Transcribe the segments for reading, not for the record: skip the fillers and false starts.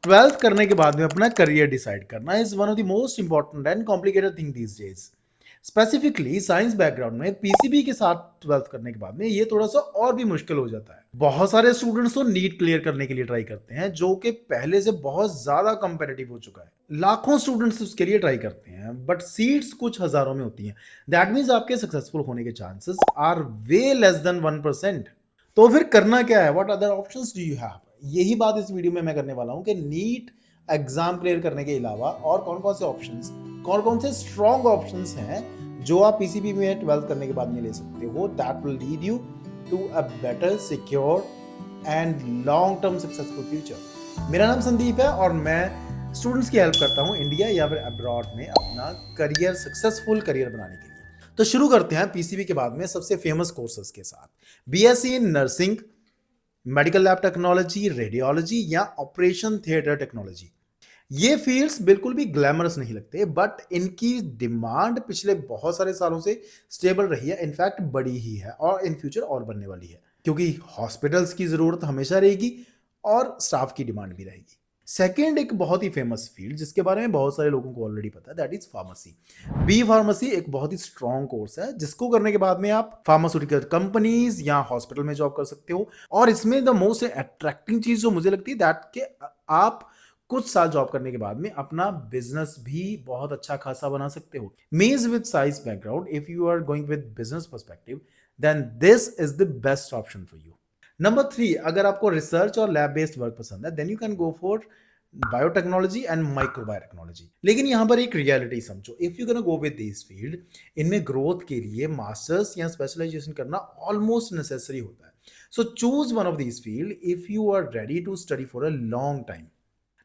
12th करने के बाद में अपना करियर डिसाइड करना is one of the most important and complicated thing these days. Specifically science background में पीसीबी के साथ 12th करने के बाद में ये थोड़ा सा और भी मुश्किल हो जाता है। बहुत सारे स्टूडेंट्स तो नीट क्लियर करने के लिए ट्राई करते हैं, जो कि पहले से बहुत ज्यादा कंपेटिटिव हो चुका है। लाखों स्टूडेंट्स उसके लिए ट्राई करते हैं, बट सीट्स कुछ हजारों में होती हैं। दैट मीन्स आपके सक्सेसफुल होने के chances are way less than 1%। तो फिर करना क्या है? What other options do you have? यही बात इस वीडियो में मैं करने वाला हूं कि नीट एग्जाम क्लियर करने के अलावा और कौन कौन से ऑप्शंस, कौन कौन से स्ट्रॉन्ग ऑप्शंस हैं जो आप पीसीबी में 12th करने के बाद में ले सकते हो। That will lead you to a better, secure and long term successful future. मेरा नाम संदीप है और मैं स्टूडेंट्स की हेल्प करता हूं इंडिया या फिर अब्रॉड में अपना करियर, सक्सेसफुल करियर बनाने के लिए। तो शुरू करते हैं पीसीबी के बाद में सबसे फेमस कोर्सेज के साथ। BSc in nursing, medical lab technology, radiology या ऑपरेशन थिएटर टेक्नोलॉजी। ये फील्ड्स बिल्कुल भी ग्लैमरस नहीं लगते, बट इनकी डिमांड पिछले बहुत सारे सालों से स्टेबल रही है, इनफैक्ट बढ़ी ही है और इन फ्यूचर और बढ़ने वाली है, क्योंकि हॉस्पिटल्स की जरूरत हमेशा रहेगी और स्टाफ की डिमांड भी रहेगी। सेकेंड एक बहुत ही फेमस फील्ड जिसके बारे में बहुत सारे लोगों को ऑलरेडी पता है, that is pharmacy. B pharmacy एक बहुत ही स्ट्रॉन्ग कोर्स है जिसको करने के बाद में आप फार्मास्यूटिकल कंपनीज या हॉस्पिटल में जॉब कर सकते हो। और इसमें द मोस्ट अट्रैक्टिंग चीज जो मुझे लगती है दैट के आप कुछ साल जॉब करने के बाद में अपना बिजनेस भी बहुत अच्छा खासा बना सकते हो। Means with science background, if you are going with business perspective, then this is the best option for you. Number 3, अगर आपको रिसर्च और लैब बेस्ड वर्क पसंद है, then you can go for biotechnology and microbiotechnology. लेकिन यहां पर एक reality समझो, if you can go with this field, इनमें ग्रोथ के लिए मास्टर्स या स्पेशलाइजेशन करना ऑलमोस्ट नेसेसरी होता है। So choose one of this field if you are ready to study for a long time.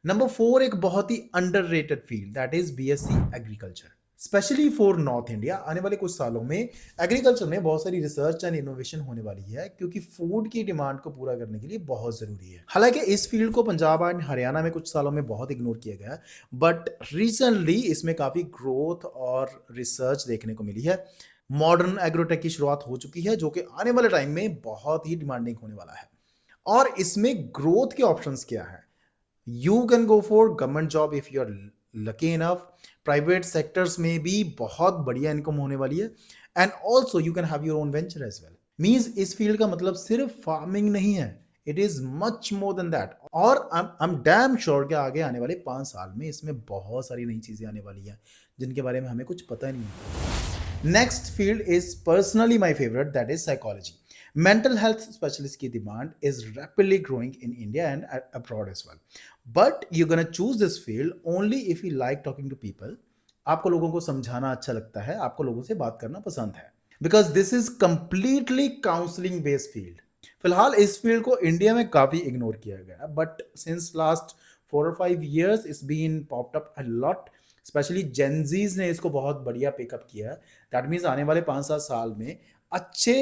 Number 4 एक बहुत ही underrated field, that is BSc agriculture. Specially for north India आने वाले कुछ सालों में एग्रीकल्चर में बहुत सारी रिसर्च एंड इनोवेशन होने वाली है, क्योंकि फूड की डिमांड को पूरा करने के लिए बहुत जरूरी है। हालांकि इस फील्ड को पंजाब एंड हरियाणा में कुछ सालों में बहुत इग्नोर किया गया, बट रिसेंटली इसमें काफी ग्रोथ और रिसर्च देखने को मिली है। मॉडर्न एग्रोटेक की शुरुआत हो चुकी है, जो कि आने वाले टाइम में बहुत ही डिमांडिंग होने वाला है। और इसमें ग्रोथ के ऑप्शंस क्या है? You can go for government job if you are lucky enough. Private sectors में भी बहुत बढ़िया इनकम होने वाली है, and also you can have your own venture as well. Means इस फील्ड का मतलब सिर्फ फार्मिंग नहीं है, it is much more than that. और आई एम डैम श्योर कि आगे आने वाले 5 साल में इसमें बहुत सारी नई चीजें आने वाली हैं जिनके बारे में हमें कुछ पता नहीं है। Next field is personally my favourite, that is psychology. Mental health specialist की demand is rapidly growing in India and abroad as well, but you gonna choose this field only if you like talking to people. आपको लोगों को समझाना अच्छा लगता है, आपको लोगों से बात करना पसंद है, because this is completely counselling based field. फिलहाल इस फील्ड को इंडिया में काफी इग्नोर किया गया, but since last 4 or 5 years it's been popped up a lot. Specially Gen Zs ने इसको बहुत बढ़िया पिकअप किया है। दैट मीन्स आने वाले 5-7 साल में अच्छे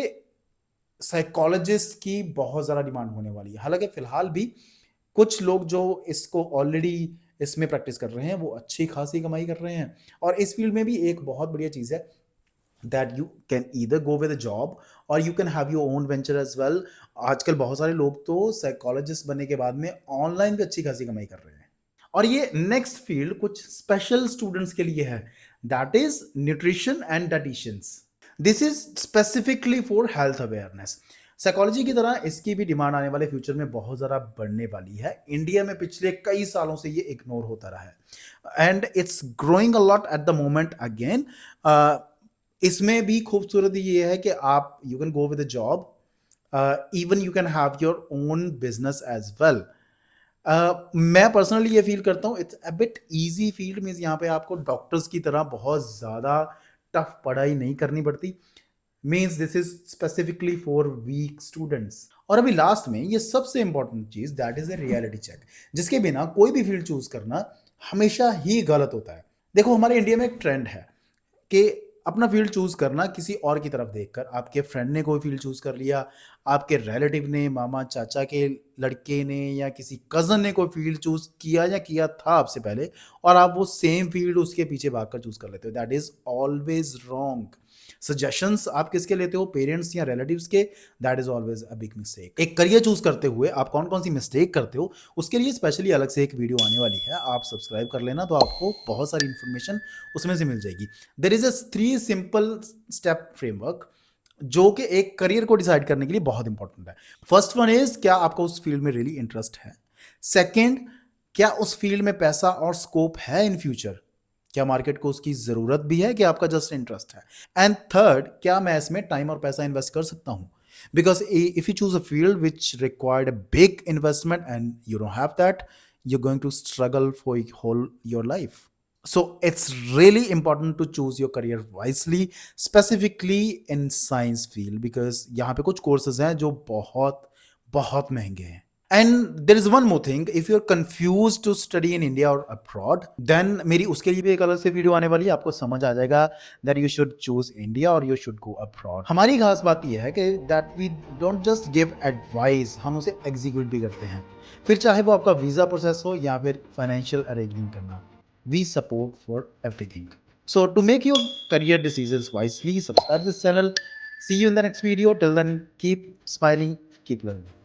साइकोलॉजिस्ट की बहुत ज़्यादा डिमांड होने वाली है। हालांकि फिलहाल भी कुछ लोग जो इसको ऑलरेडी इसमें प्रैक्टिस कर रहे हैं वो अच्छी खासी कमाई कर रहे हैं। और इस फील्ड में भी एक बहुत बढ़िया चीज़ है that you can either go with a job और you can have your own venture as well. आजकल बहुत सारे लोग तो साइकोलॉजिस्ट बनने के बाद में ऑनलाइन भी अच्छी खासी कमाई कर रहे हैं। और ये नेक्स्ट फील्ड कुछ स्पेशल स्टूडेंट्स के लिए है, that is nutrition and dieticians. This is specifically for health awareness. Psychology की तरह इसकी भी डिमांड आने वाले फ्यूचर में बहुत ज़्यादा बढ़ने वाली है। इंडिया में पिछले कई सालों से ये इग्नोर होता रहा है and it's growing a lot at the moment again. इसमें भी खूबसूरती ये है कि आप you can go with a job, even you can have your own business as well. मैं पर्सनली ये फील करता हूँ it's a bit easy field. Means यहाँ पे आपको डॉक्टर्स की तरह बहुत ज़्यादा टफ पढ़ाई नहीं करनी पड़ती। Means this is specifically for weak students. और अभी लास्ट में ये सबसे इंपॉर्टेंट चीज, that is a reality check, जिसके बिना कोई भी फील्ड चूज करना हमेशा ही गलत होता है। देखो हमारे इंडिया में एक ट्रेंड है कि अपना फील्ड चूज करना किसी और की तरफ देखकर। आपके फ्रेंड ने कोई फील्ड चूज कर लिया, आपके रिलेटिव ने, मामा चाचा के लड़के ने या किसी कजन ने कोई फील्ड चूज किया या किया था आपसे पहले, और आप वो सेम फील्ड उसके पीछे भागकर चूज कर लेते हो। That is always wrong. Suggestions आप किसके लेते हो, पेरेंट्स या रिलेटिव्स के, that is always a big mistake. एक करियर चूज करते हुए आप कौन कौन सी मिस्टेक करते हो उसके लिए स्पेशली अलग से एक वीडियो आने वाली है, आप सब्सक्राइब कर लेना तो आपको बहुत सारी इंफॉर्मेशन उसमें से मिल जाएगी। There is a 3 simple step framework जो कि एक करियर को डिसाइड करने के लिए बहुत इंपॉर्टेंट है। फर्स्ट वन इज, क्या आपको उस फील्ड में रियली इंटरेस्ट है। सेकंड, क्या उस फील्ड में पैसा और स्कोप है इन फ्यूचर, क्या मार्केट को उसकी जरूरत भी है कि आपका जस्ट इंटरेस्ट है। एंड थर्ड, क्या मैं इसमें टाइम और पैसा इन्वेस्ट कर सकता हूं, because if you choose a field which required a big investment and you don't have that, you going to struggle for whole your life. So it's really important to choose your career wisely, specifically in science field, because यहाँ पे कुछ courses हैं जो बहुत बहुत महंगे हैं। And there is one more thing, if you're confused to study in India or abroad, then मेरी उसके लिए भी एक अलग से वीडियो आने वाली है, आपको समझ आ जाएगा that you should choose India or you should go abroad। हमारी खास बात यह है कि that we don't just give advice, हम उसे execute भी करते हैं, फिर चाहे वो आपका वीज़ा प्रोसेस हो या फिर फाइनेंशियल अरेंजमेंट करना, we support for everything। So to make your career decisions wisely, subscribe this channel। See you in the next video. Till then, keep smiling, keep learning।